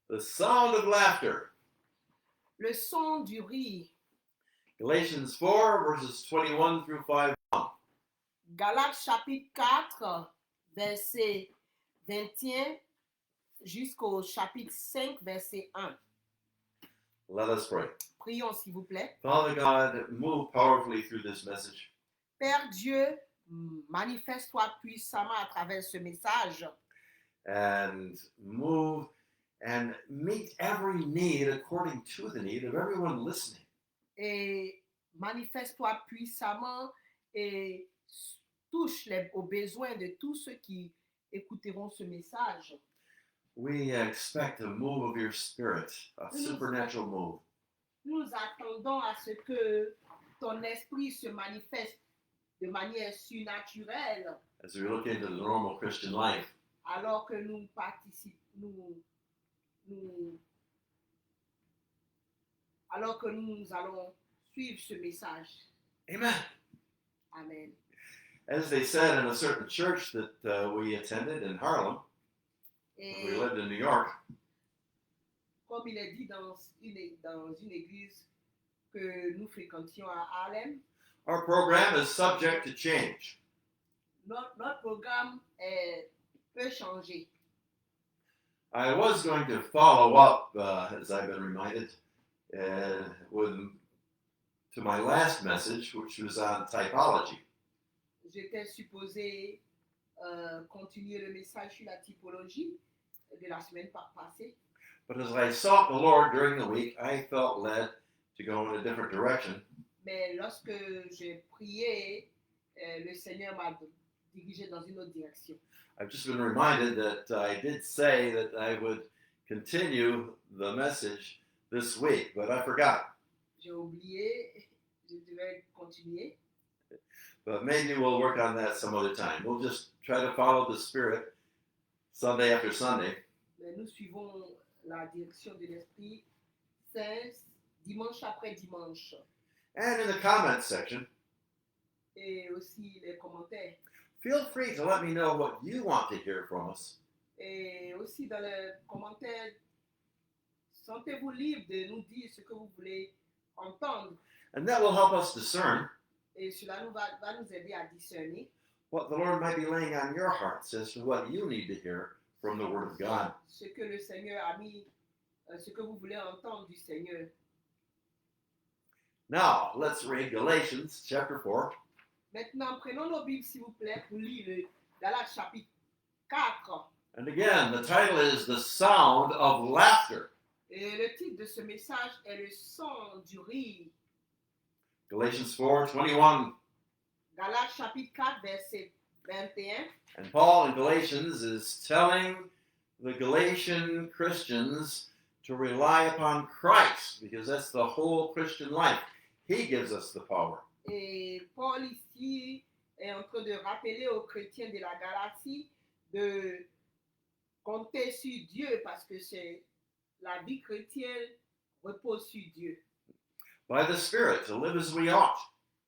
The sound of laughter. Le son du rire. Galatians 4, verses 21 through 5. Galates chapitre 4, verset 21 jusqu'au chapitre 5, verset 1. Let us pray. Prions s'il vous plaît. Father God, move powerfully through this message. Père Dieu, manifeste-toi puissamment à travers ce message And move and meet every need according to the need of everyone listening. et manifeste-toi puissamment et touche aux besoins de tous ceux qui écouteront ce message. We expect a move of your spirit, a supernatural move. Nous attendons à ce que ton esprit se manifeste de manière surnaturelle As we look into the normal Christian life, alors que nous allons suivre ce message. amen. Amen. As they said in a certain church that we attended in Harlem, Et we lived in New York, comme il est dit dans une église que nous fréquentions à Harlem, our program is subject to change. notre programme peut changer. I was going to follow up, as I've been reminded, to my last message, which was on typology. J'étais supposé continuer le message sur la typologie de la semaine passée. But as I sought the Lord during the week, I felt led to go in a different direction. Mais lorsque j'ai prié, le Seigneur m'a dirigé dans une autre direction. I've just been reminded that I did say that I would continue the message this week, but I forgot. J'ai oublié, je devais continuer. But maybe we'll work on that some other time. We'll just try to follow the Spirit Sunday after Sunday. Mais nous suivons la direction de l'Esprit Saint dimanche après dimanche. And in the comments section, Et aussi les commentaires. feel free to let me know what you want to hear from us. Et aussi dans les commentaires, sentez-vous libre de nous dire ce que vous voulez entendre. And that will help us discern Et cela va nous aider à discerner what the Lord might be laying on your hearts as to what you need to hear from the Word of God. ce que le Seigneur a mis, ce que vous voulez entendre du Seigneur. Now, let's read Galatians chapter 4. Maintenant, prenons nos Bibles, s'il vous plaît, pour lire le Galates chapitre 4. And again, the title is The Sound of Laughter. Et le titre de ce message est le son du rire. Galatians 4:21. Galates chapitre 4, verset 21. And Paul in Galatians is telling the Galatian Christians to rely upon Christ, because that's the whole Christian life. He gives us the power. Et Paul ici est en train de rappeler aux chrétiens de la Galatie de compter sur Dieu parce que c'est la vie chrétienne repose sur Dieu. By the Spirit to live as we ought.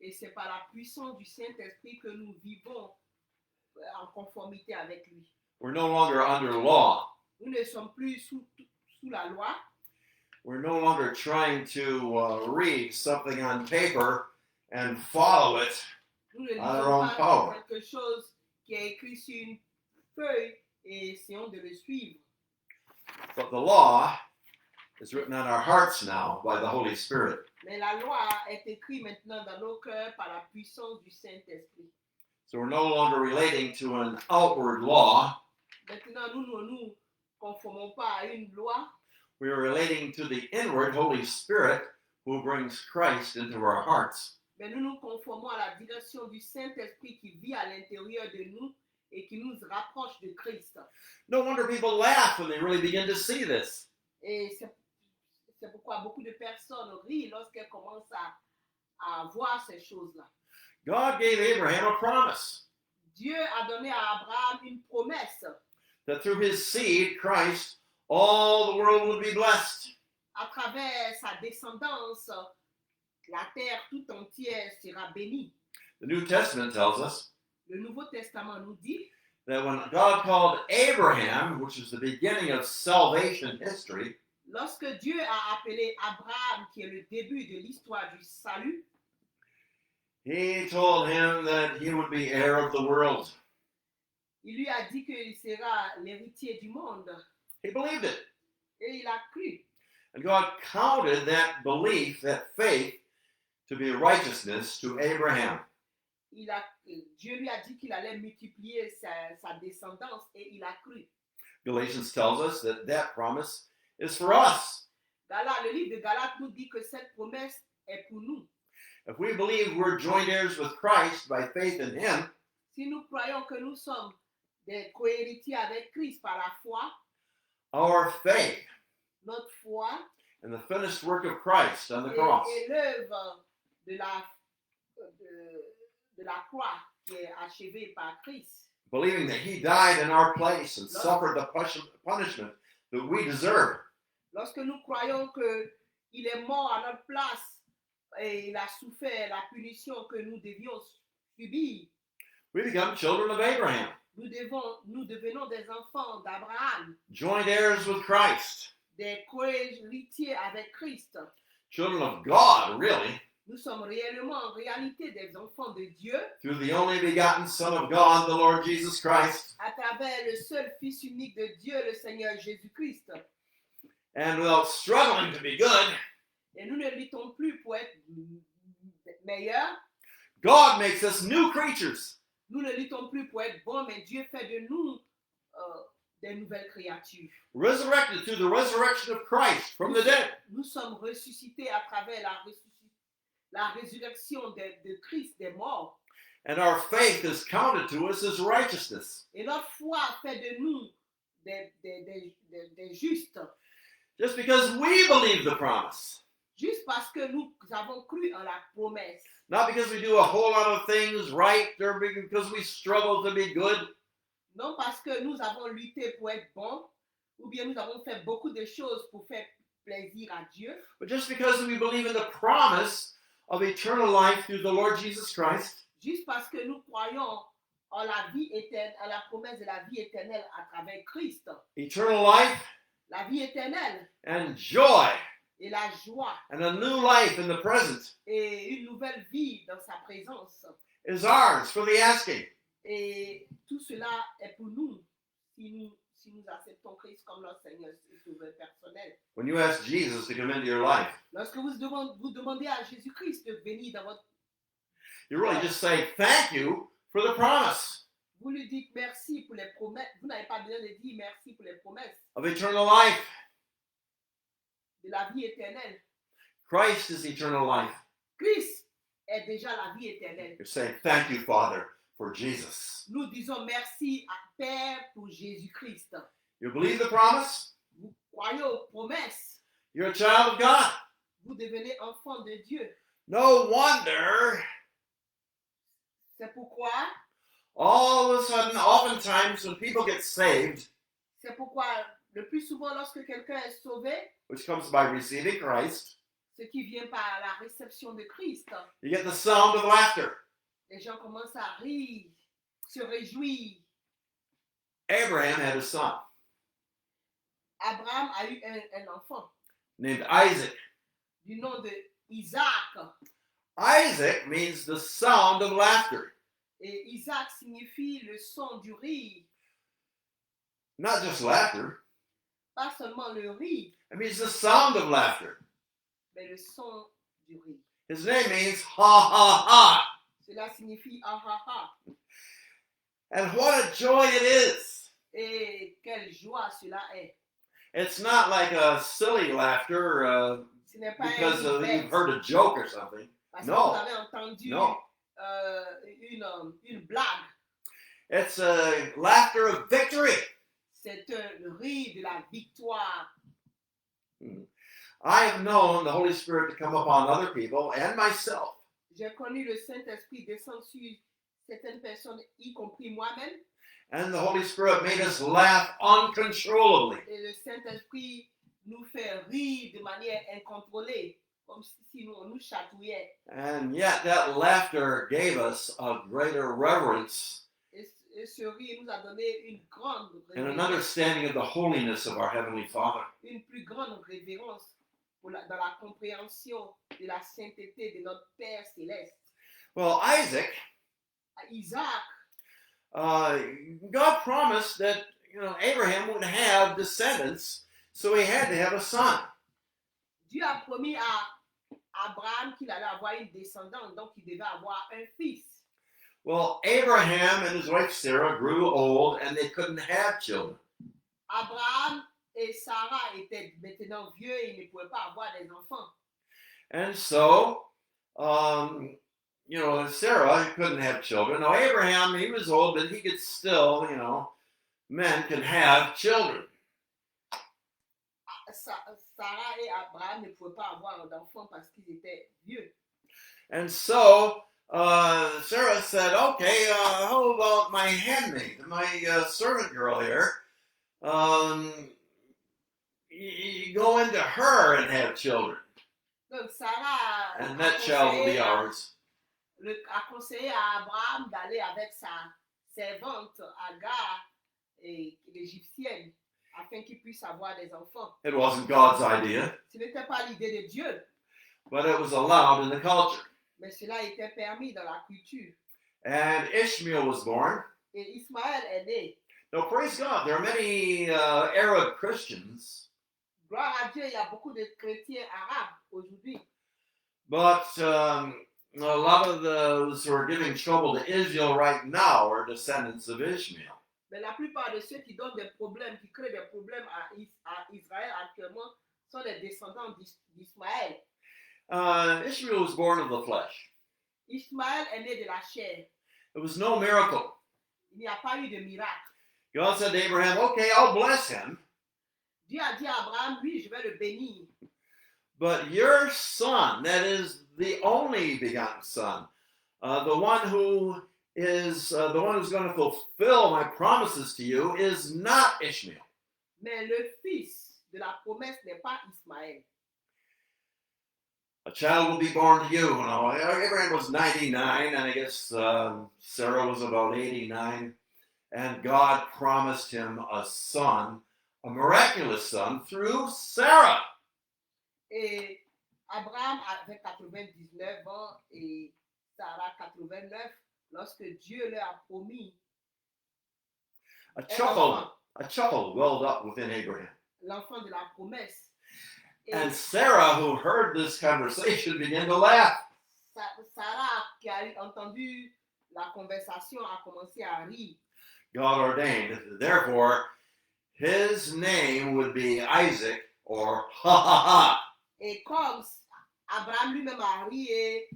Et c'est par la puissance du Saint-Esprit que nous vivons en conformité avec lui. We're no longer under law. Nous ne sommes plus sous la loi. We're no longer trying to read something on paper and follow it Nous ne on our own lisons pas power. quelque chose qui est écrit sur une feuille et essayons de le suivre. But the law is written on our hearts now by the Holy Spirit. Mais la loi est écrite maintenant dans nos cœurs par la puissance du Saint-Esprit. So we're no longer relating to an outward law. Maintenant, nous ne nous conformons pas à une loi, We are relating to the inward Holy Spirit who brings Christ into our hearts. mais nous nous conformons à la direction du Saint-Esprit qui vit à l'intérieur de nous et qui nous rapproche de Christ. No wonder people laugh when they really begin to see this. Et c'est pourquoi beaucoup de personnes rient lorsqu'elles commencent à voir ces choses-là. God gave Abraham a promise Dieu a donné à Abraham une promesse that through his seed, Christ, all the world would be blessed. à travers sa descendance, la terre tout entière sera bénie. The New Testament tells us Le Nouveau Testament nous dit that when God called Abraham, which is the beginning of salvation history, Lorsque Dieu a appelé Abraham, qui est le début de l'histoire du salut, he told him that he would be heir of the world. il lui a dit qu'il sera l'héritier du monde. He believed it. Et il a cru. And God counted that belief, that faith, to be righteousness to Abraham. Dieu lui a dit qu'il allait multiplier sa descendance et il a cru. Galatians tells us that that promise is for us. Le livre de Galates nous dit que cette promesse est pour nous. If we believe we're joint heirs with Christ by faith in Him, Si nous croyons que nous sommes des cohéritiers avec Christ par la foi, our faith notre foi in the finished work of Christ on the cross, et l'œuvre de la croix qui est achevée par Christ, believing that He died in our place and suffered the punishment that we deserve, lorsque nous croyons qu'il est mort à notre place et il a souffert la punition que nous devions subir, we become children of Abraham, nous devenons des enfants d'Abraham, joint heirs with Christ, des cohéritiers avec Christ. children of God, really, Nous sommes réellement en réalité des enfants de Dieu through the only begotten Son of God, the Lord Jesus Christ. à travers le seul Fils unique de Dieu, le Seigneur Jésus-Christ. And without struggling to be good, Et nous ne luttons plus pour être meilleurs. God makes us new creatures. Nous ne luttons plus pour être bons, mais Dieu fait de nous des nouvelles créatures. Resurrected through the resurrection of Christ from the dead. Nous sommes ressuscités à travers la résurrection de Christ des morts. And our faith is counted to us as righteousness. Et notre foi fait de nous des justes. Just because we believe the promise. Juste parce que nous avons cru en la promesse. Not because we do a whole lot of things right or because we struggle to be good. Non parce que nous avons lutté pour être bons, ou bien nous avons fait beaucoup de choses pour faire plaisir à Dieu. But just because we believe in the promise of eternal life through the Lord Jesus Christ. Juste parce que nous croyons en la vie éternelle, en la promesse de la vie éternelle à travers Christ. Eternal life. La vie éternelle. And joy. Et la joie. And a new life in the present. Et une nouvelle vie dans sa présence. Is ours for the asking. Et tout cela est pour nous si nous acceptons Christ comme notre Seigneur et Sauveur personnel. When you ask Jesus to come into your life, lorsque vous demandez à Jésus-Christ de venir dans votre you really just say thank you for the promise. Vous lui dites merci pour les promesses. Vous n'avez pas besoin de dire merci pour les promesses. Of eternal life. De la vie éternelle. Christ is eternal life. Christ est déjà la vie éternelle. You're saying thank you, Father, for Jesus. Nous disons merci à Père pour Jésus-Christ. You believe the promise? Vous croyez aux promesses. You're a child of God. Vous devenez enfant de Dieu. No wonder. C'est pourquoi all of a sudden, oftentimes, when people get saved, c'est pourquoi le plus souvent lorsque quelqu'un est sauvé, which comes by receiving Christ, ce qui vient par la réception de Christ, you get the sound of laughter. Les gens commencent à rire, se réjouir. Abraham had a son. Abraham a eu un enfant. Named Isaac. Du nom de Isaac. Isaac means the sound of laughter. Et Isaac signifie le son du rire. Not just laughter. Pas seulement le rire. It means the sound of laughter. Mais le son du rire. His name means ha ha ha. Cela signifie ah ha ha. And what a joy it is. Et quelle joie cela est. It's not like a silly laughter because you've heard a joke or something. Parce no. Que vous avez entendu no. Une blague. It's a laughter of victory. C'est un rire de la victoire. I have known the Holy Spirit to come upon other people and myself. J'ai connu le Saint-Esprit descendre sur certaines personnes, y compris moi-même. And the Holy Spirit made us laugh uncontrollably. Et le Saint-Esprit nous fait rire de manière incontrôlée, comme si on nous chatouillait. And yet that laughter gave us a greater reverence ce rire nous a donné une grande and an révérence, understanding of the holiness of our Heavenly Father. une plus grande révérence dans la compréhension de la sainteté de notre Père céleste. Well, Isaac, Isaac, God promised that Abraham would have descendants, so he had to have a son. Dieu a promis à Abraham qu'il allait avoir une descendante, donc il devait avoir un fils. Well, Abraham and his wife Sarah grew old and they couldn't have children. Abraham et Sarah étaient maintenant vieux et ils ne pouvaient pas avoir des enfants. And so, Sarah couldn't have children. Now, Abraham, he was old, but he could still, men can have children. Sarah et Abraham ne pouvaient pas avoir d'enfants parce qu'ils étaient vieux. And so, Sarah said, okay, how about my handmaid, my servant girl here? You go into her and have children. Donc Sarah And that child will be ours. a conseillé à Abraham d'aller avec sa servante Agar, l'égyptienne, afin qu'il puisse avoir des enfants. It wasn't God's idea, Ce n'était pas l'idée de Dieu, but it was allowed in the culture. mais cela était permis dans la culture. And Ishmael was born. Et Ismaël est né. Now, praise God, there are many Arab Christians, Gloire à Dieu, il y a beaucoup de chrétiens arabes aujourd'hui. but a lot of those who are giving trouble to Israel right now are descendants of Ishmael. Mais la plupart de ceux qui donnent des problèmes, qui créent des problèmes à Israël actuellement, sont les descendants d'Ismaël. Ishmael was born of the flesh. Ismaël est né de la chair. It was no miracle. Il n'y a pas eu de miracle. God said to Abraham, okay, I'll bless him, Dieu a dit à Abraham, oui, je vais le bénir. but your son, that is the only begotten son, the one who is the one who's going to fulfill my promises to you, is not Ishmael. Mais le fils de la promesse n'est pas Ismaël. A child will be born to you. Abraham was 99, and I guess Sarah was about 89. And God promised him a son, a miraculous son, through Sarah. Et Abraham avait 99 ans et Sarah 89 lorsque Dieu leur a promis A chuckle welled up within Abraham. l'enfant de la promesse. Et And Sarah, who heard this conversation, began to laugh. Sarah, qui a entendu la conversation, a commencé à rire. God ordained, therefore, his name would be Isaac, or ha ha ha. Et comme Abraham lui-même a ri, et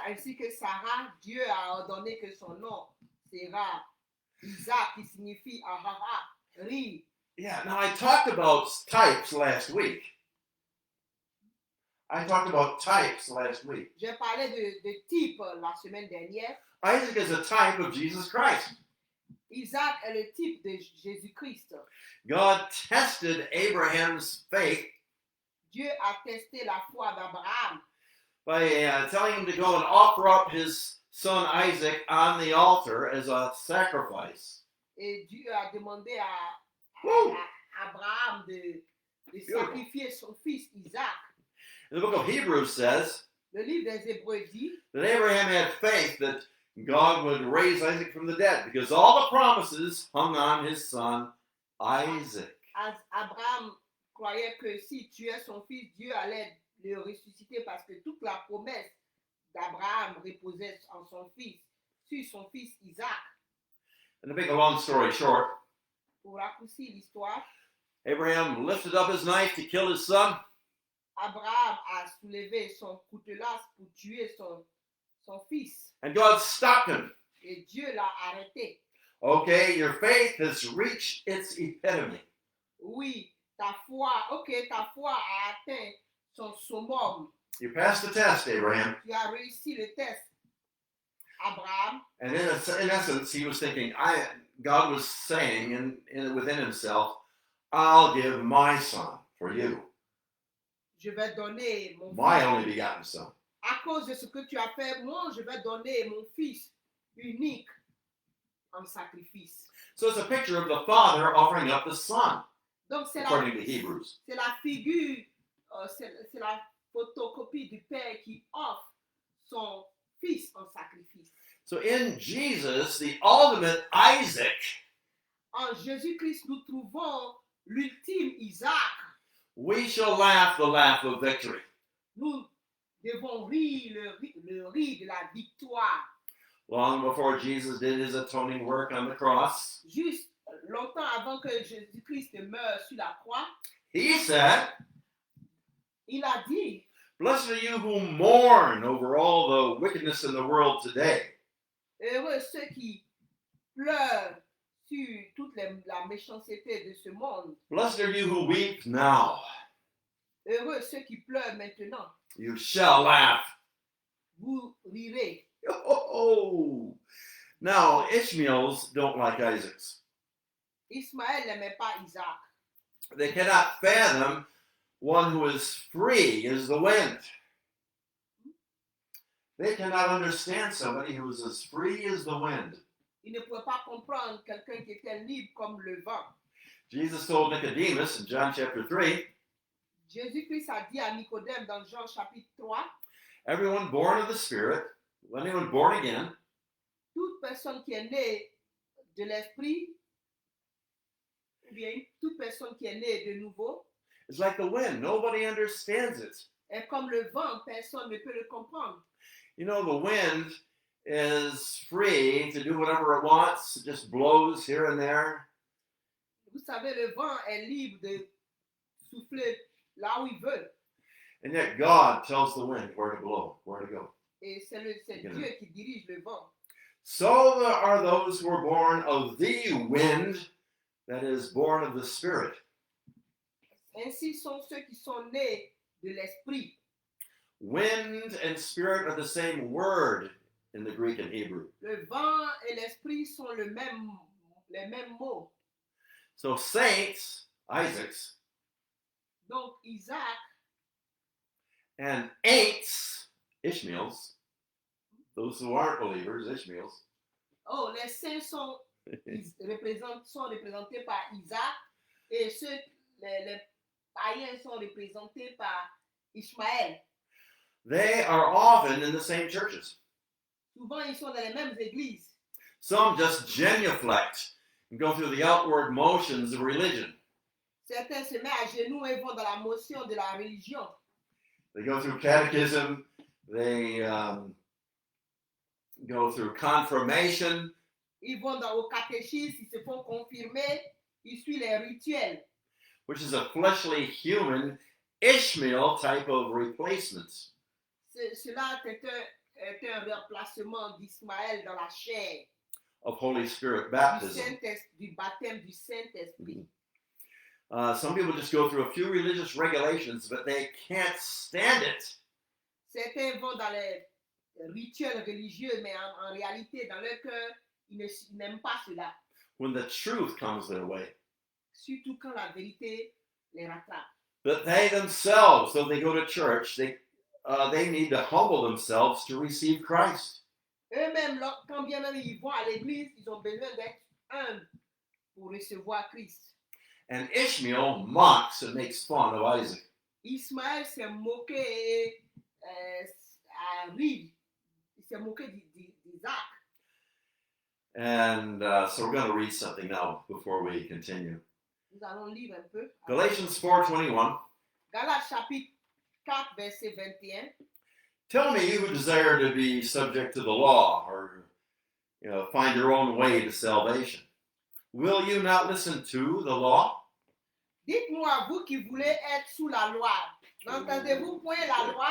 ainsi que Sarah, Dieu a ordonné que son nom sera Isaac, qui signifie ah ah ah, rire. Yeah, now I talked about types last week. J'ai parlé de type la semaine dernière. Isaac is a type of Jesus Christ. Isaac est le type de Jésus-Christ. God tested Abraham's faith Dieu a testé la foi d'Abraham by telling him to go and offer up his son Isaac on the altar as a sacrifice. et Dieu a demandé à Abraham de sacrifier son fils Isaac. The book of Hebrews says Le livre des Hébreux dit that Abraham had faith that God would raise Isaac from the dead because all the promises hung on his son Isaac. Abraham croyait que si tuait son fils, Dieu allait le ressusciter parce que toute la promesse d'Abraham reposait en son fils, sur son fils Isaac. And to make a long story short, Pour raccourcir l'histoire, Abraham lifted up his knife to kill his son. Abraham a soulevé son coutelas pour tuer son fils. And God stopped him. Et Dieu l'a arrêté. Okay, your faith has reached its epitome. Oui, ta foi a atteint son summum. You passed the test, Abraham. Tu as réussi le test, Abraham. And in essence, he was thinking, God was saying within himself, I'll give my son for you. Je vais donner mon My fils. only begotten son. À cause de ce que tu as fait, moi, je vais donner mon fils unique en sacrifice. So it's a picture of the Father offering up the Son, Donc c'est according to Hebrews. la figure, c'est la photocopie du Père qui offre son Fils en sacrifice. So in Jesus, the ultimate Isaac, En Jésus-Christ, nous trouvons l'ultime Isaac. we shall laugh the laugh of victory. Nous devons rire le rire de la victoire. Long before Jesus did his atoning work on the cross, Juste longtemps avant que Jésus-Christ meure sur la croix, he said, il a dit, "Blessed are you who mourn over all the wickedness in the world today." heureux ceux qui pleurent sur toute la méchanceté de ce monde. Blessed are you who weep now. Heureux ceux qui pleurent maintenant. You shall laugh. Vous rirez. Oh! Now, Ishmaels don't like Isaacs. Ismaël n'aimait pas Isaac. They cannot fathom one who is free as the wind. They cannot understand somebody who is as free as the wind. Il ne pouvait pas comprendre quelqu'un qui était libre comme le vent. Jesus told Nicodemus in John chapter 3, Jésus-Christ a dit à Nicodème dans Jean chapitre 3, everyone born of the Spirit, anyone born again, toute personne qui est née de l'esprit, ou bien toute personne qui est née de nouveau, is like the wind. Nobody understands it. est comme le vent, personne ne peut le comprendre. You know, the wind is free to do whatever it wants. It just blows here and there. Vous savez, le vent est libre de souffler là où il veut. And yet God tells the wind where to blow, where to go. Et c'est Dieu qui dirige le vent. So there are those who are born of the wind, that is, born of the Spirit. Ainsi sont ceux qui sont nés de l'esprit. Wind and spirit are the same word in the Greek and Hebrew. Le vent et l'esprit sont les mêmes mots. So saints, Isaacs, Donc Isaac and ain'ts, Ishmaels, those who aren't believers, Ishmaels, les saints sont représentés par Isaac et les païens sont représentés par Ishmaël. they are often in the same churches. Souvent, ils sont dans les mêmes églises. Some just genuflect and go through the outward motions of religion. Certains se mettent à genoux et vont dans la motion de la religion. They go through catechism, they go through confirmation, Ils vont au catéchisme, ils se font confirmer, ils suivent les rituels. which is a fleshly human Ishmael type of replacement. Cela est un remplacement d'Ismaël dans la chair, Of Holy Spirit baptism. du baptême du Saint-Esprit. Some people just go through a few religious regulations, but they can't stand it. Certains vont dans les rituels religieux, mais en réalité, dans leur cœur, ils n'aiment pas cela. When the truth comes their way. Surtout quand la vérité les rattrape. But they themselves, though they go to church, they need to humble themselves to receive Christ. Eux-mêmes, quand bien même ils vont à l'église, ils ont besoin d'être humbles pour recevoir Christ. And Ishmael mocks and makes fun of Isaac. Ismaël s'est moqué et a ri. Il s'est moqué d'Isaac. And so we're going to read something now before we continue. Nous allons lire un peu. Galatians 4:21. Galates chapitre 4, verset 21. Tell me, you who desire to be subject to the law, or find your own way to salvation, will you not listen to the law? Dites-moi, vous qui voulez être sous la loi, n'entendez-vous point la loi?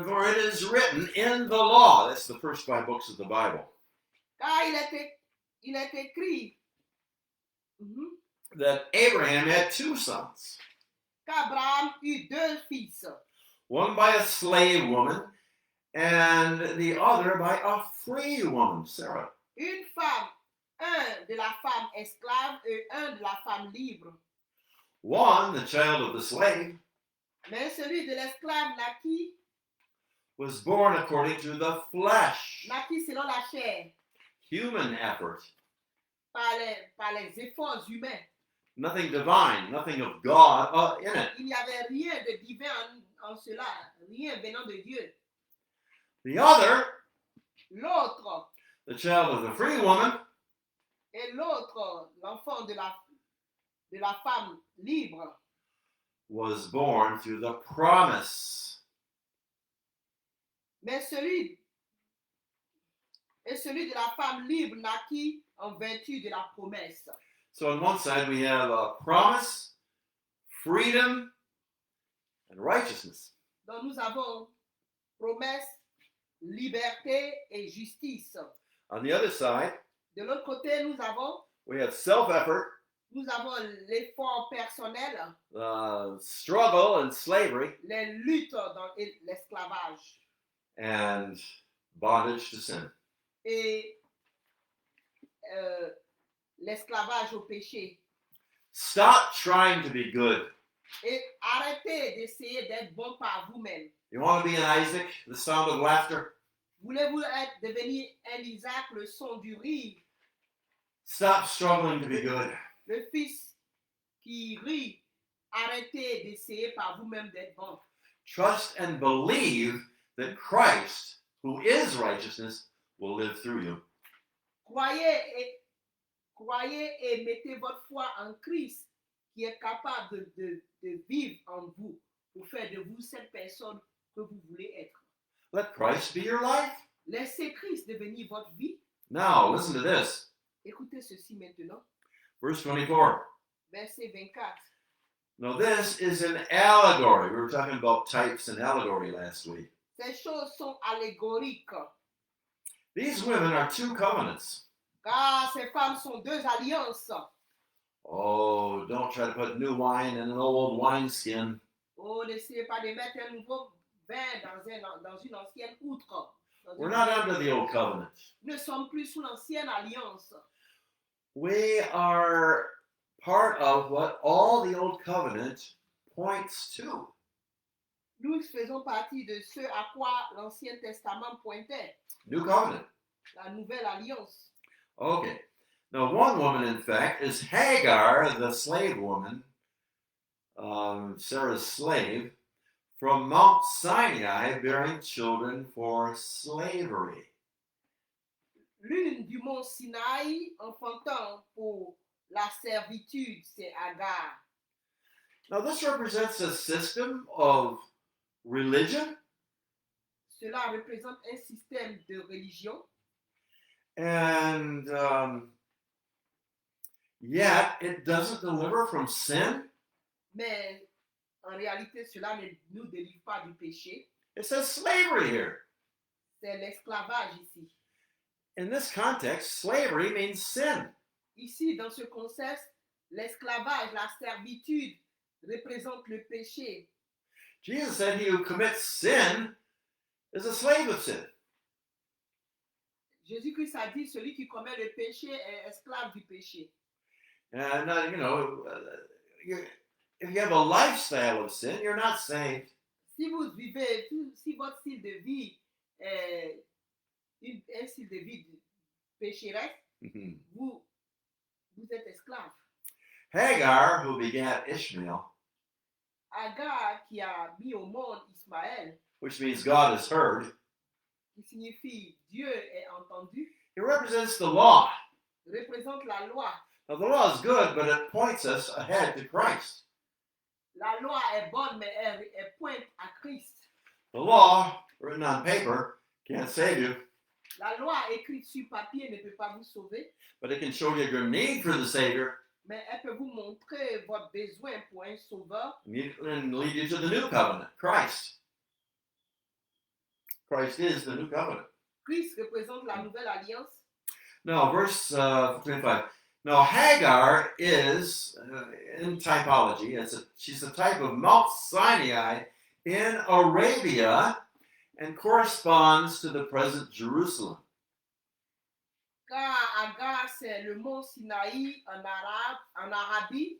For it is written in the law. That's the first 5 books of the Bible. Car il est écrit That Abraham had 2 sons. qu'Abraham eut 2 fils. One by a slave woman, and the other by a free woman, Sarah. Une femme, un de la femme esclave et un de la femme libre. One, the child of the slave, Mais celui de l'esclave naquit was born according to the flesh, naquit selon la chair, human effort, par les efforts humains. nothing divine, nothing of God in it. Il n'y avait rien de divin en cela, rien venant de Dieu. The other, L'autre, the child of the free woman, et l'autre, l'enfant de la femme libre, was born through the promise. mais celui de la femme libre naquit en vertu de la promesse. So on one side we have a promise, freedom, and righteousness. Donc nous avons promesse, liberté et justice. On the other side, De l'autre côté, nous avons self-effort, l'effort personnel, struggle and slavery, les luttes dans l'esclavage and bondage to sin. et l'esclavage au péché. Stop trying to be good. Et arrêtez d'essayer d'être bon par vous-même. You want to be an Isaac, the sound of laughter? Voulez-vous devenir un Isaac, le son du rire, Stop struggling to be good. le fils qui rit? Arrêtez d'essayer par vous-même d'être bon. Trust and believe that Christ, who is righteousness, will live through you. Croyez et mettez votre foi en Christ qui est capable de vivre en vous pour faire de vous cette personne que vous voulez être. Let Christ be your life. Laissez Christ devenir votre vie. Now, listen to this. Écoutez ceci maintenant. Verse 24. Verset 24. Now, this is an allegory. We were talking about types and allegory last week. Ces choses sont allégoriques, These women are two covenants. car ces femmes sont deux alliances. Oh, don't try to put new wine in an old wineskin. Oh, n'essayez pas de mettre un nouveau vin dans une ancienne outre. We're not under the old covenant. Nous ne sommes plus sous l'ancienne alliance. We are part of what all the old covenant points to. Nous faisons partie de ce à quoi l'Ancien Testament pointait, New covenant. la nouvelle alliance. Okay. Now, one woman, in fact, is Hagar, the slave woman, Sarah's slave, from Mount Sinai, bearing children for slavery. L'une du mont Sinaï, enfantant pour la servitude, c'est Agar. Now, this represents a system of religion, Cela représente un système de religion, and yet it doesn't deliver from sin. mais en réalité, cela ne nous délivre pas du péché. It says slavery here. C'est l'esclavage ici. In this context, slavery means sin. Ici, dans ce contexte, l'esclavage, la servitude représente le péché. Jesus said he who commits sin is a slave of sin. Jésus-Christ a dit, celui qui commet le péché est esclave du péché. And, if you have a lifestyle of sin, you're not saved. Si votre style de vie est un style de vie pécheresse, vous êtes esclave. Hagar, who begat Ishmael, Agar, qui a mis au monde Ismaël, which means God has heard, qui signifie Dieu est entendu, it represents the law. représente la loi. Now, the law is good, but it points us ahead to Christ. La loi est bonne, mais elle pointe à Christ. The law, written on paper, can't save you, La loi écrite sur papier ne peut pas vous sauver, but it can show you your need for the Savior mais elle peut vous montrer votre besoin pour un sauveur and lead you to the new covenant, Christ. Christ is the new covenant. Christ représente la nouvelle alliance. Now, verse 25. Now, Hagar is, in typology, she's a type of Mount Sinai in Arabia and corresponds to the present Jerusalem. Car Agar, c'est le mont Sinaï en Arabie,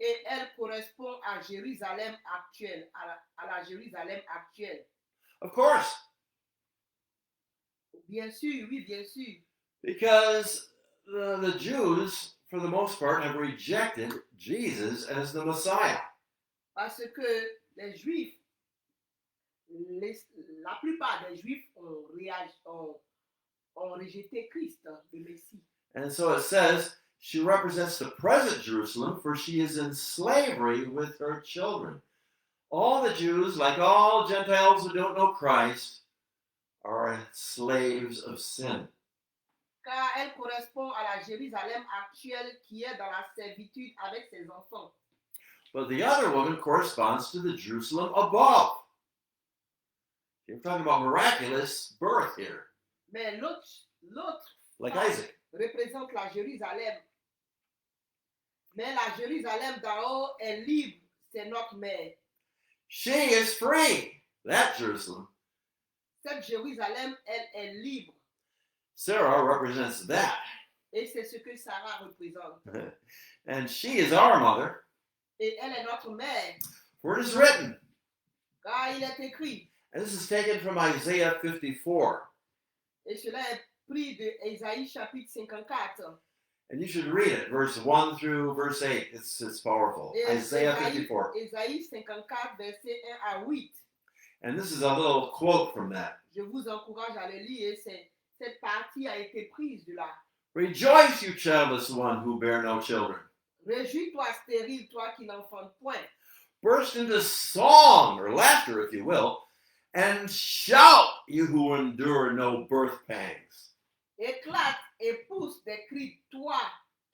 et elle correspond à Jérusalem actuelle, à la Jérusalem actuelle. Of course, Bien sûr, oui, bien sûr. Because the Jews, for the most part, have rejected Jesus as the Messiah. Parce que les Juifs, la plupart des Juifs ont rejeté Christ, le Messie. And so it says, she represents the present Jerusalem, for she is in slavery with her children. All the Jews, like all Gentiles who don't know Christ, are slaves of sin. Car elle correspond à la Jérusalem actuelle qui est dans la servitude avec ses enfants. But the other woman corresponds to the Jerusalem above. You're talking about miraculous birth here, Mais l'autre like Isaac. représente la Jérusalem. Mais la Jérusalem d'en haut est libre, c'est notre mère. She is free, that Jerusalem. Cette Jérusalem, elle est libre. Sarah represents that. Et c'est ce que Sarah représente. And she is our mother. Et elle est notre mère. For it is written. Car il est écrit. And this is taken from Isaiah 54. Et cela est pris de Ésaïe chapitre 54. And you should read it, verse 1 through verse 8. It's powerful. Et Isaiah 54. Ésaïe 54, verset 1 à 8. And this is a little quote from that. Je vous encourage à le lire. Et cette partie a été prise de là. Rejoice, you childless one who bear no children. Réjouis-toi, stérile, toi qui n'enfantes point. Burst into song or laughter, if you will, and shout, you who endure no birth pangs. Éclate et pousse des cris, toi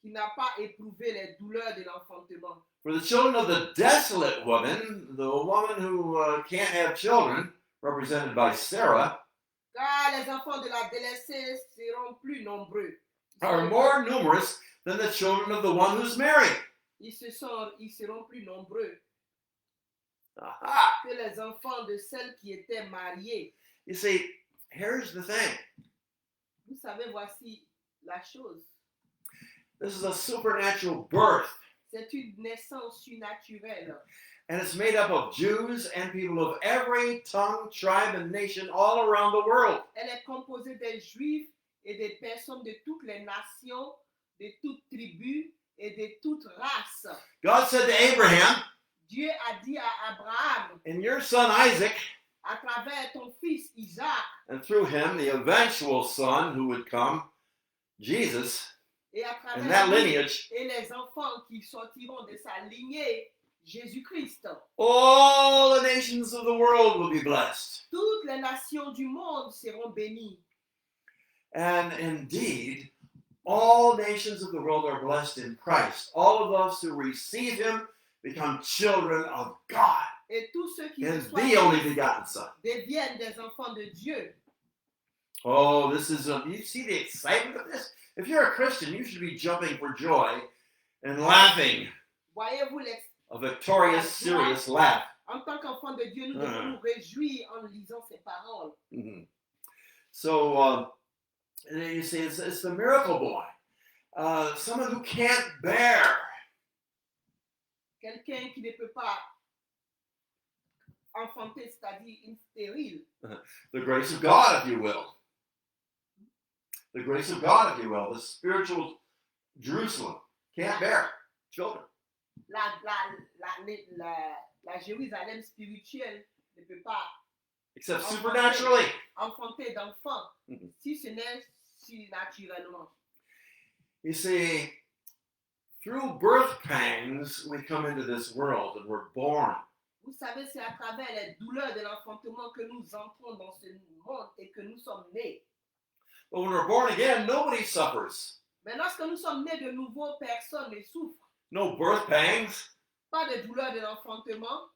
qui n'as pas éprouvé les douleurs de l'enfantement. For the children of the desolate woman, the woman who can't have children, represented by Sarah, Car les enfants de la délaissée seront plus nombreux. are more numerous than the children of the one who's married. Ils seront plus nombreux Aha! que les enfants de celles qui étaient mariées. You see, here's the thing. Vous savez, voici la chose. This is a supernatural birth, C'est une naissance surnaturelle. and it's made up of Jews and people of every tongue, tribe, and nation all around the world. Elle est composée des Juifs et des personnes de toutes les nations, de toutes tribus et de toutes races. God said to Abraham, Dieu a dit à Abraham, and your son Isaac, à travers ton fils Isaac, and through him the eventual son who would come, Jesus, et à and travers that lui, lineage, et les enfants qui sortiront de sa lignée, Jésus-Christ. all the nations of the world will be blessed. Toutes les nations du monde seront bénies. And indeed, all nations of the world are blessed in Christ. All of us who receive him become children of God Et tous ceux qui in reçoivent the only begotten Son. deviennent des enfants de Dieu. Oh, this is, you see the excitement of this? If you're a Christian, you should be jumping for joy and laughing. Voyez-vous, A victorious, serious laugh. en tant qu'enfants de Dieu, nous devons nous réjouir en lisant ces paroles. Mm-hmm. So, you see, it's the miracle boy. Someone who can't bear. Quelqu'un qui ne peut pas enfanter, c'est-à-dire une stérile. The grace of God, if you will. The grace of God, if you will. The spiritual Jerusalem can't bear children. La Jérusalem spirituelle ne peut pas Except supernaturally. enfanter d'enfants, Mhm. si ce n'est surnaturellement. You see, through birth pangs, we come into this world and we're born. Vous savez, c'est à travers les douleurs de l'enfantement que nous entrons dans ce monde et que nous sommes nés. But when we're born again, nobody suffers. Mais lorsque nous sommes nés de nouveau, personne ne souffre. No birth pangs, Pas de douleur de l'enfantement,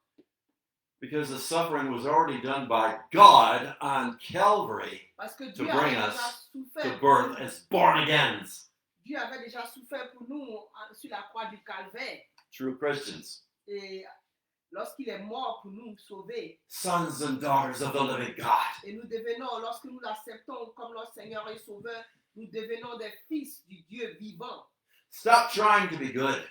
because the suffering was already done by God on Calvary parce que to Dieu bring avait déjà us souffert. to pour birth nous. as born agains, Dieu avait déjà souffert pour nous sur la croix du Calvaire. true Christians, Et lorsqu'il est mort pour nous sauver, sons and daughters of the living God. et nous devenons, lorsque nous l'acceptons comme notre Seigneur et Sauveur, nous devenons des fils du Dieu vivant. Stop trying to be good.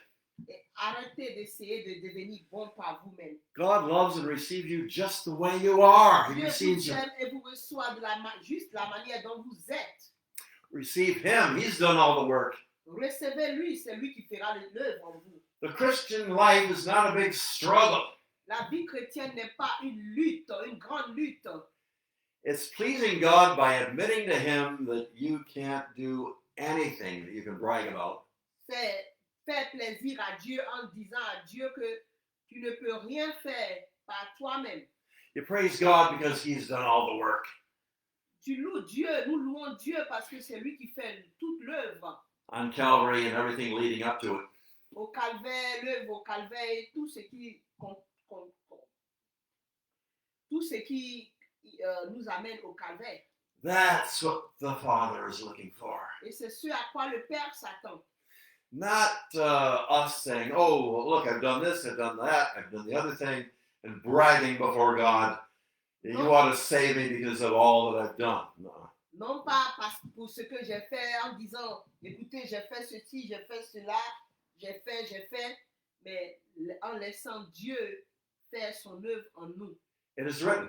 Et arrêtez d'essayer de devenir bon par vous-même. God loves and receives you just the way you are. He Dieu vous receives you. aime et vous reçoit de juste la manière dont vous êtes. Receive Him. He's done all the work. Recevez-lui, c'est lui qui fera l'œuvre en vous. The Christian life is not a big struggle. La vie chrétienne n'est pas une lutte, une grande lutte. It's pleasing God by admitting to Him that you can't do anything that you can brag about. C'est faire plaisir à Dieu en disant à Dieu que tu ne peux rien faire par toi-même. You praise God because He's done all the work. Tu loues Dieu, nous louons Dieu parce que c'est lui qui fait toute l'œuvre. On Calvary and everything leading up to it. Au calvaire, l'œuvre au calvaire et tout ce qui nous amène au calvaire. That's what the Father is looking for. Et c'est ce à quoi le Père s'attend. Not us saying, oh, look, I've done this, I've done that, I've done the other thing, and bragging before God. You ought to save me because of all that I've done. No. Non pas pour ce que j'ai fait en disant, écoutez, j'ai fait ceci, j'ai fait cela, j'ai fait, mais en laissant Dieu faire son œuvre en nous. It is written,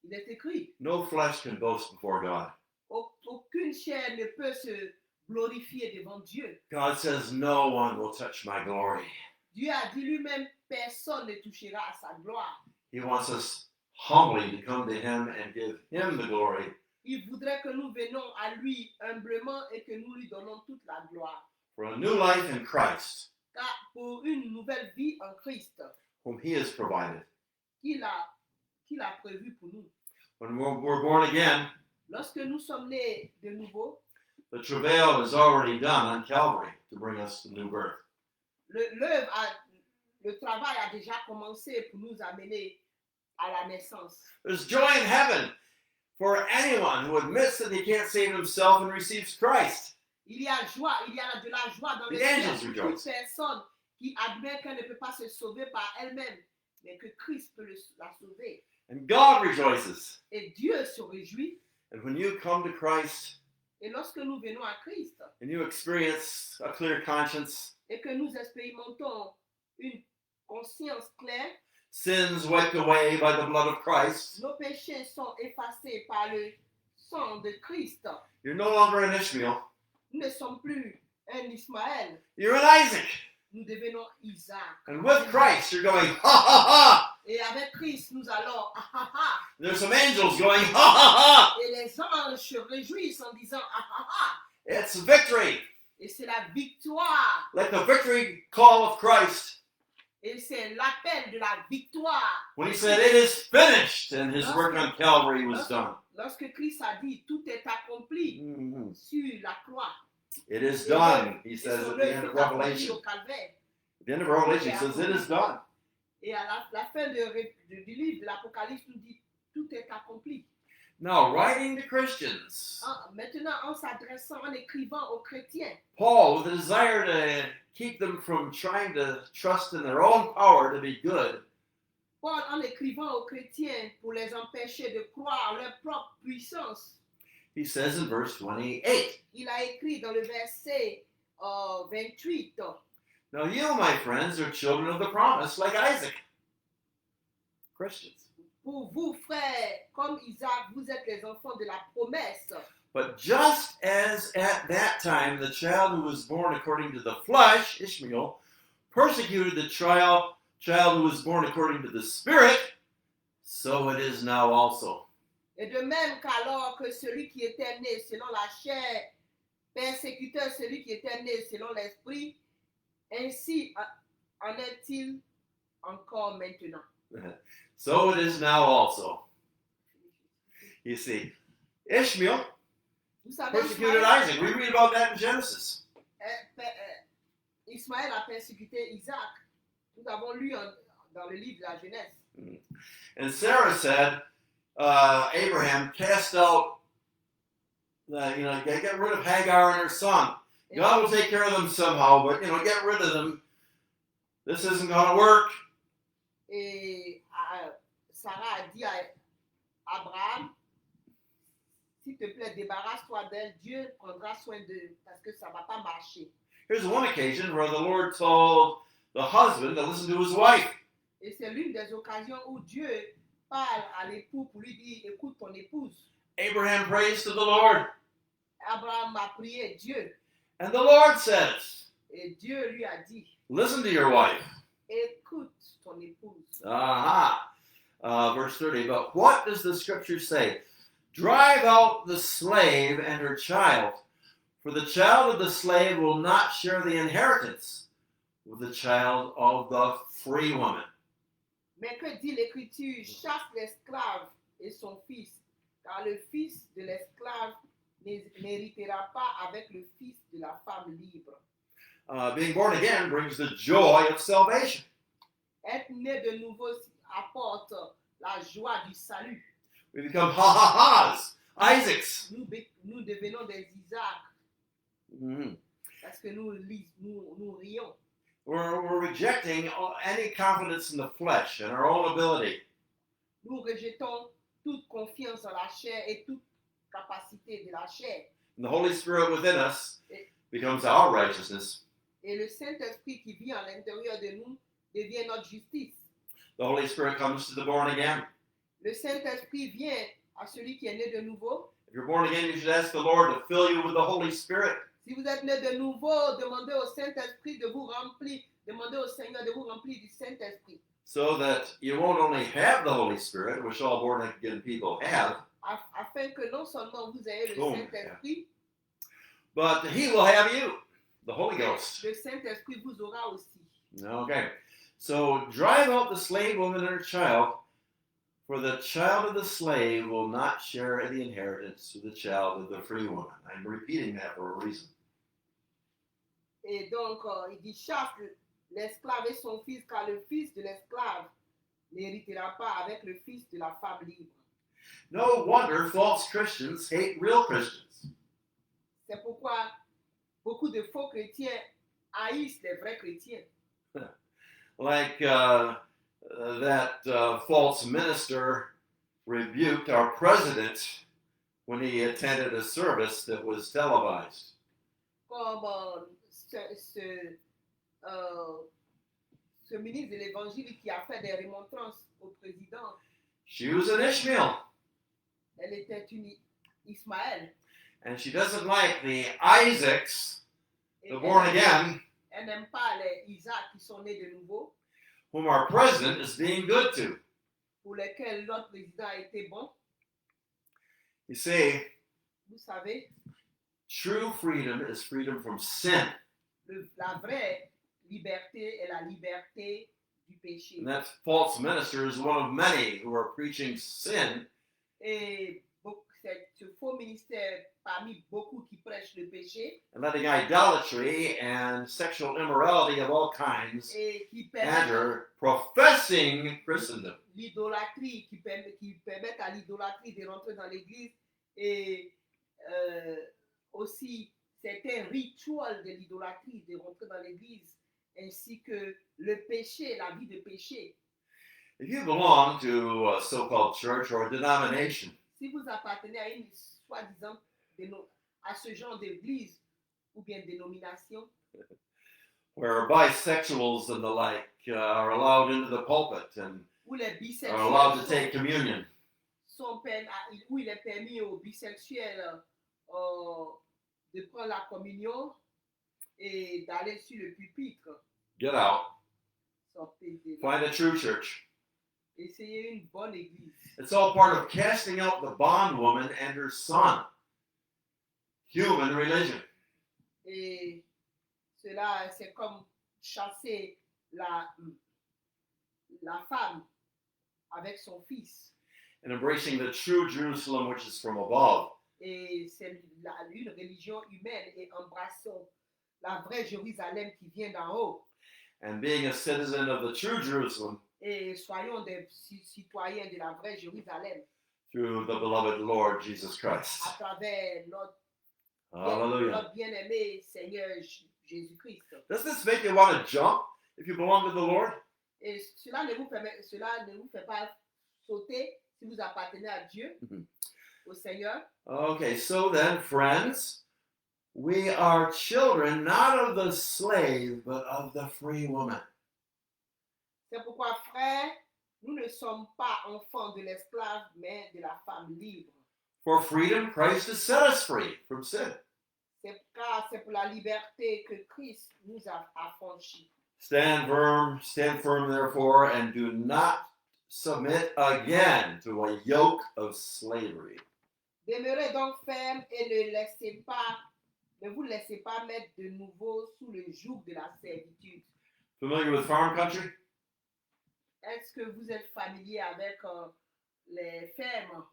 Il est écrit, no flesh can boast before God. aucune chair ne peut se glorifier devant Dieu. God says, no one will touch my glory. Dieu a dit lui-même, personne ne touchera à sa gloire. He wants us humbly to come to Him and give Him the glory. Il voudrait que nous venions à lui humblement et que nous lui donnons toute la gloire. For a new life in Christ, Car pour une nouvelle vie en Christ, whom He has provided. qu'il a prévu pour nous. When we're born again, Lorsque nous sommes nés de nouveau, the travail is already done on Calvary to bring us to new birth. le travail a déjà commencé pour nous amener à la naissance. There's joy in heaven for anyone who admits that he can't save himself and receives Christ. Il y a de la joie dans le The ciel angels pour rejoice. toute personne qui admet qu'elle ne peut pas se sauver par elle-même, mais que Christ peut la sauver. And God rejoices. Et Dieu se réjouit. And when you come to Christ Et lorsque nous venons à Christ and you experience a clear conscience, et que nous expérimentons une conscience claire, sins wiped away by the blood of Christ, nos péchés sont effacés par le sang de Christ. you're no longer an Ishmael, Nous ne sommes plus un Ismaël, you're an Isaac. nous devenons Isaac. And with Christ, you're going, ha ha ha. Et avec Christ, nous allons, ah ah ah. There's some angels going, ha ha ha. Et les anges se réjouissent en disant, ah ah ah. It's victory. Et c'est la victoire. Like the victory call of Christ Et c'est l'appel de la victoire. when He said, it is finished, and His work on Calvary was done. Lorsque Christ a dit, tout est accompli Mm-hmm. sur la croix. It is done, He Et says son at the œuvre end of est accomplie Revelation. au calvaire. At the end of Revelation, He says, it is done. Et à la fin du livre de l'Apocalypse, nous dit, tout est accompli. Now, writing to Christians, Maintenant, en s'adressant, en écrivant aux chrétiens, Paul, with a desire to keep them from trying to trust in their own power to be good, Paul, en écrivant aux chrétiens pour les empêcher de croire en leur propre puissance, he says in verse 28, il a écrit dans le verset 28, now you, my friends, are children of the promise, like Isaac. Christians. pour vous, frères, comme Isaac, vous êtes les enfants de la promesse. But just as at that time the child who was born according to the flesh, Ishmael, persecuted the child who was born according to the Spirit, so it is now also. Et de même qu'alors que celui qui était né selon la chair persécutait celui qui était né selon l'esprit, ainsi en est-il encore maintenant. So it is now also. You see, Ishmael Vous savez, persecuted Isaac. We read about that in Genesis. Ismaël a persécuté Isaac. Nous avons lu dans le livre de la Genèse. And Sarah said, Abraham, cast out, get rid of Hagar and her son. God will take care of them somehow, but, get rid of them. This isn't going to work. Et Sarah a dit à Abraham, s'il te plaît, débarrasse-toi d'elle, Dieu prendra soin d'eux, parce que ça ne va pas marcher. Here's one occasion where the Lord told the husband to listen to his wife. Et c'est l'une des occasions où Dieu parle à l'époux pour lui dire, écoute ton épouse. Abraham prays to the Lord, Abraham a prié Dieu and the Lord says, et Dieu lui a dit, listen to your wife. écoute ton épouse. Aha. Verse 30, but what does the scripture say? Drive out the slave and her child, for the child of the slave will not share the inheritance with the child of the free woman. Mais que dit l'Écriture? Chasse l'esclave et son fils, car le fils de l'esclave n'héritera pas avec le fils de la femme libre. Being born again brings the joy of salvation. Être né de nouveau apporte la joie du salut. We become ha-ha-has, Isaacs. Nous devenons des Isaacs Mhm. parce que nous rions. We're rejecting any confidence in the flesh and our own ability. Nous rejetons toute confiance en la chair et toute capacité de la chair. And the Holy Spirit within us becomes our righteousness. Et le Saint-Esprit qui vit à l'intérieur de nous devient notre justice. The Holy Spirit comes to the born again. Le Saint-Esprit vient à celui qui est né de nouveau. If you're born again, you should ask the Lord to fill you with the Holy Spirit. Si vous êtes né de nouveau, demandez au Saint-Esprit de vous remplir, demandez au Seigneur de vous remplir du Saint-Esprit. So that you won't only have the Holy Spirit, which all born again people have, Afin que non seulement vous ayez le Oh, Saint-Esprit, but He will have you, the Holy Ghost. le Saint-Esprit vous aura aussi. Okay. So drive out the slave woman and her child, for the child of the slave will not share the inheritance with the child of the free woman. I'm repeating that for a reason. Et donc, il dit chasse l'esclave et son fils, car le fils de l'esclave n'héritera pas avec le fils de la femme libre. No wonder false Christians hate real Christians. C'est pourquoi beaucoup de faux chrétiens haïssent les vrais chrétiens. Like that false minister rebuked our president when he attended a service that was televised. Comme ce ministre de l'Évangile qui a fait des remontrances au président, She was an Ishmael, elle était une Ismaël. and she doesn't like the Isaacs, Et the born again, elle n'aime pas les Isaac qui sont nés de nouveau, whom our president is being good to. pour lesquels notre président a été bon. You see, Vous savez, true freedom is freedom from sin. la vraie liberté est la liberté du péché. And that false minister is one of many who are preaching sin Et c'est ce faux ministère parmi beaucoup qui prêchent le péché and letting idolatry and sexual immorality of all kinds et qui permettent enter professing Christendom. l'idolâtrie, qui permettent à l'idolâtrie de rentrer dans l'église et aussi certains rituels de l'idolâtrie de rentrer dans l'église ainsi que le péché, la vie de péché. If you belong to a so-called church or a denomination, Si vous appartenez à une soi-disant à ce genre d'église ou bien dénomination where bisexuals and the like are allowed into the pulpit and où les are allowed to bisexuels take communion, où il est permis aux bisexuels de prendre la communion et d'aller sur le pupitre. get out, Sortez de là. find a true church. Essayez une bonne église. It's all part of casting out the bondwoman and her son. Human religion. Et cela, c'est comme chasser la femme avec son fils. And embracing the true Jerusalem which is from above. Et c'est une religion humaine et embrassons la vraie Jérusalem qui vient d'en haut. And being a citizen of the true Jerusalem Et soyons des citoyens de la vraie Jérusalem through the beloved Lord Jesus à Christ. travers notre Hallelujah. bien-aimé Seigneur Jésus-Christ. Does this make you want to jump if you belong to the Lord? Et cela ne vous fait pas sauter si vous appartenez à Dieu, au Seigneur. Okay, so then, friends, we are children not of the slave, but of the free woman. C'est pourquoi, frères, nous ne sommes pas enfants de l'esclave, mais de la femme libre. For freedom, Christ has set us free from sin. C'est pour la liberté que Christ nous a affranchis. Stand firm, therefore, and do not submit again to a yoke of slavery. Demeurez donc fermes et ne vous laissez pas mettre de nouveau sous le joug de la servitude. Familiar with farm country? Est-ce que vous êtes familier avec les fermes?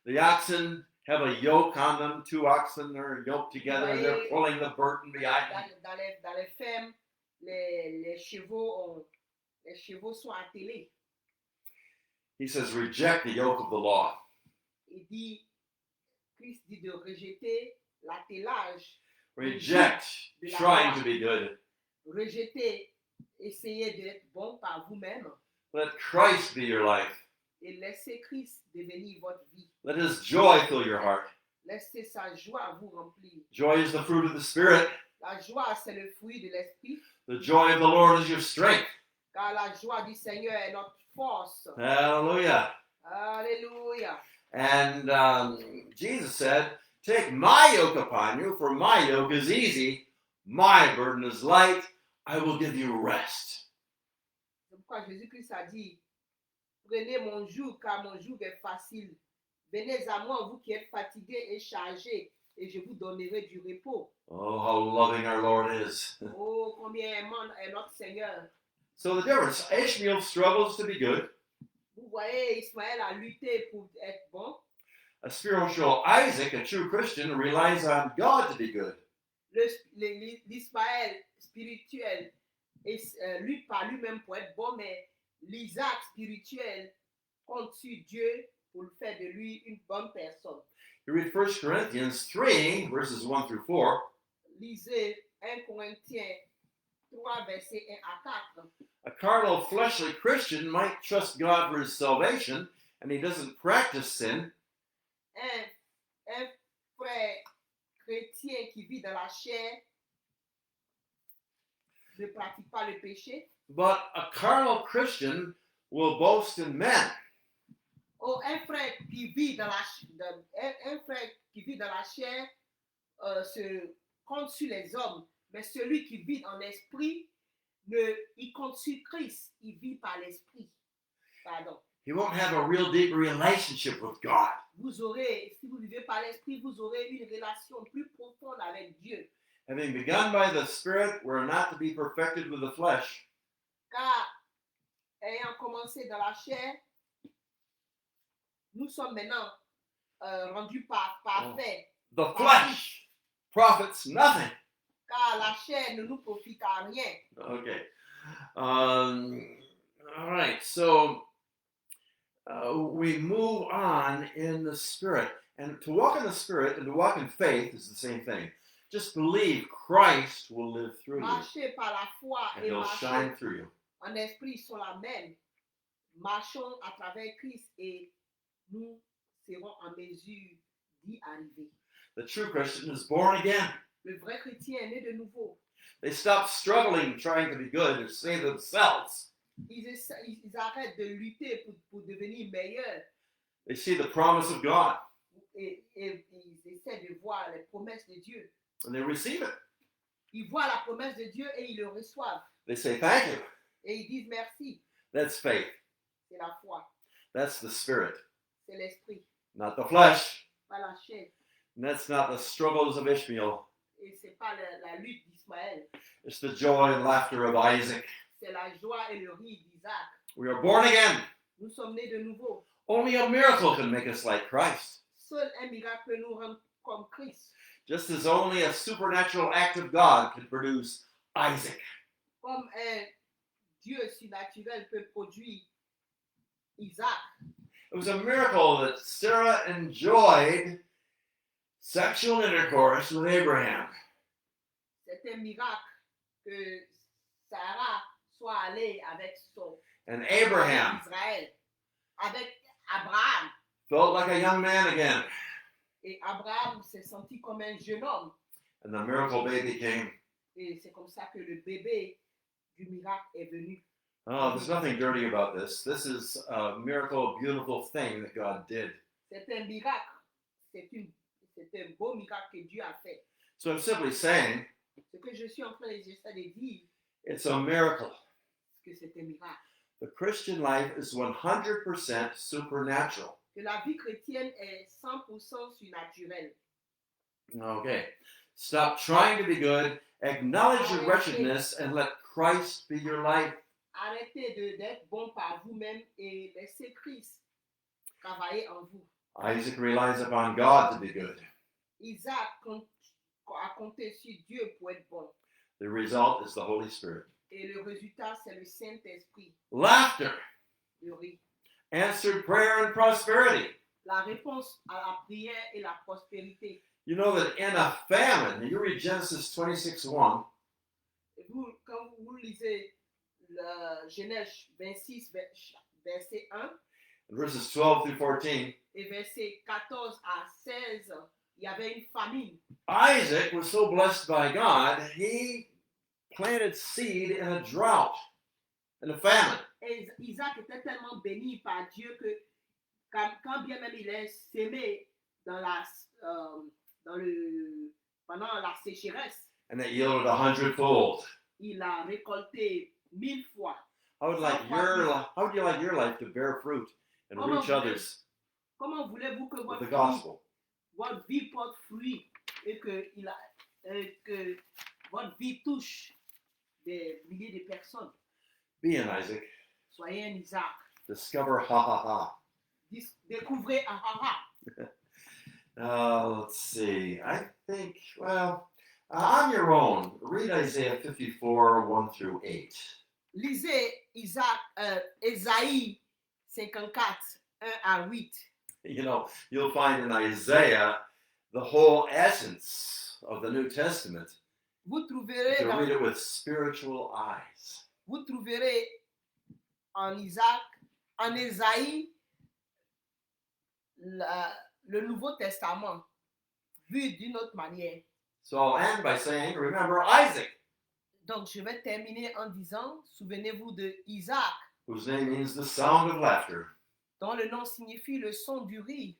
The oxen have a yoke on them. 2 oxen are yoked together and they're pulling the burden behind them. Dans les fermes, les chevaux sont attelés. He says, reject the yoke of the law. Christ dit de rejeter l'attelage. Reject trying to be good. Rejeter, essayez d'être bon par vous-même. Let Christ be your life. Et laissez Christ devenir votre vie. Let his joy fill your heart. Laissez sa joie vous remplir. Joy is the fruit of the Spirit. La joie, c'est le fruit de l'esprit. The joy of the Lord is your strength. Car la joie du Seigneur est notre force. Hallelujah. Hallelujah. And Jesus said, take my yoke upon you, for my yoke is easy, my burden is light, I will give you rest. C'est pourquoi Jésus-Christ a dit, prenez mon joug, car mon joug est facile. Venez à moi, vous qui êtes fatigués et chargés, et je vous donnerai du repos. Oh, how loving our Lord is. Oh, combien aimant est notre Seigneur. So the difference, Ishmael struggles to be good. Vous voyez, Ismaël a lutté pour être bon. A spiritual Isaac, a true Christian, relies on God to be good. L'Ismaël spirituel lutte par lui-même pour être bon, mais l'Isaac spirituel compte sur Dieu pour faire de lui une bonne personne. You read 1 Corinthians 3, verses 1 through 4. Lisez 1 Corinthiens 3, versets 1 à 4. A carnal, fleshly Christian might trust God for his salvation, and he doesn't practice sin. Un frère chrétien qui vit dans la chair ne pratique pas le péché. But a carnal Christian will boast in men. Oh, un frère qui vit dans la chair se compte sur les hommes, mais celui qui vit en esprit, il compte sur Christ, il vit par l'esprit. Pardon. He won't have a real deep relationship with God. Si vous vivez par l'esprit, vous aurez une relation plus profonde avec Dieu. Having begun by the Spirit, we're not to be perfected with the flesh. Car, ayant commencé dans la chair, nous sommes maintenant rendus parfaits. The flesh profits nothing. Car la chair ne nous profite à rien. Okay. All right. So we move on in the Spirit. And to walk in the Spirit and to walk in faith is the same thing. Just believe Christ will live through you. Marcher par la foi And et he'll shine marcher through you. en esprit sont la même. Marchons à travers Christ et nous serons en mesure d'y arriver. The true Christian is born again. Le vrai chrétien est né de nouveau. They stop struggling trying to be good and save themselves. Ils arrêtent de lutter pour devenir meilleurs. They see the promise of God Et ils essaient de voir les promesses de Dieu. and they receive it. Ils voient la promesse de Dieu et ils le reçoivent. They say, thank you. Et ils disent merci. That's faith. C'est la foi. That's the Spirit, C'est l'esprit. not the flesh. Pas la chair. And that's not the struggles of Ishmael. Et c'est pas la lutte d'Ismaël. It's the joy and laughter of Isaac. C'est la joie et le rire d'Isaac. We are born again. Nous sommes nés de nouveau. Only a miracle can make us like Christ. Seul un miracle peut nous rendre comme Christ. Just as only a supernatural act of God can produce Isaac. Comme un Dieu surnaturel peut produire Isaac. It was a miracle that Sarah enjoyed sexual intercourse with Abraham. C'est un miracle que Sarah soit allée avec son And Abraham Israël, avec Abraham. felt like a young man again. Et Abraham s'est senti comme un jeune homme. And the miracle baby came. Et c'est comme ça que le bébé du miracle est venu. Oh, there's nothing dirty about this. This is a miracle, beautiful thing that God did. C'est un miracle. C'est un beau miracle que Dieu a fait. So I'm simply saying Ce que je suis en train j'essaie de dire, it's a miracle. que c'est un miracle. The Christian life is 100% supernatural. Que la vie chrétienne est 100% surnaturelle. Okay. Stop trying to be good, acknowledge your wretchedness, and let Christ be your life. Arrêtez d'être bon par vous-même et laissez Christ travailler en vous. Isaac relies upon God to be good. Isaac a compté sur Dieu pour être bon. The result is the Holy Spirit. Et le résultat, c'est le Saint-Esprit. Laughter, Le rire. answered prayer, and prosperity. La réponse à la prière et la prospérité. You know that in a famine, you read Genesis 26:1, Et vous, quand vous lisez le Genèse 26, verset 1, verses 12 through 14, et verset 14 à 16, il y avait une famine. Isaac was so blessed by God, he planted seed in a drought, in a famine. Et Isaac était tellement béni par Dieu que quand bien même il est sémé pendant la sécheresse, And it yielded 100-fold. il a récolté 1000 fois. How would you like your life to bear fruit and reach others Comment voulez-vous que with the gospel? votre vie porte fruit et que votre vie touche des milliers de personnes? Be an Isaac. Soyez un Isaac. Discover ha. Découvrez un ha. Let's see. I think, on your own, read Isaiah 54, 1 through 8. Lisez Ésaïe 54, 1 à 8. You know, you'll find in Isaiah the whole essence of the New Testament. Vous trouverez, To read it with spiritual eyes. vous trouverez en Ésaïe, le Nouveau Testament vu d'une autre manière. So I'll end by saying, remember Isaac, Donc je vais terminer en disant, souvenez-vous de Isaac, whose name means the sound of laughter. dont le nom signifie le son du rire.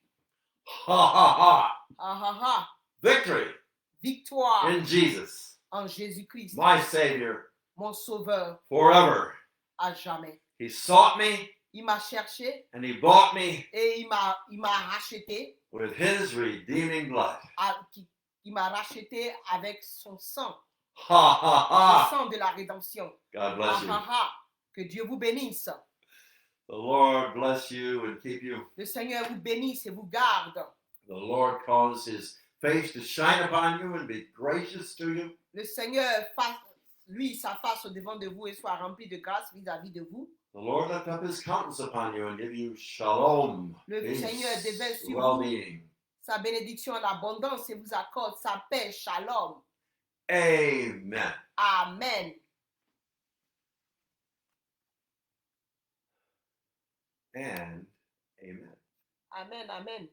Ha. Ah ah ah, Victory victoire in Jesus, en Jésus-Christ, my Savior, mon sauveur forever. à jamais. He sought me Il m'a cherché and he bought me et il m'a racheté, with his redeeming blood. il m'a racheté avec son sang, Ha le ha. sang de la rédemption. God bless you. Ah ah ah, que Dieu vous bénisse. The Lord bless you and keep you. Le Seigneur vous bénisse et vous garde. The Lord cause his face to shine upon you and be gracious to you. Le Seigneur fasse, lui, sa face au devant de vous et soit rempli de grâce vis-à-vis de vous. The Lord lift up his countenance upon you and give you shalom, Le peace, Seigneur déverse sur vous well-being. sa bénédiction en abondance et vous accorde sa paix, shalom. Amen. Amen. And amen. Amen, amen.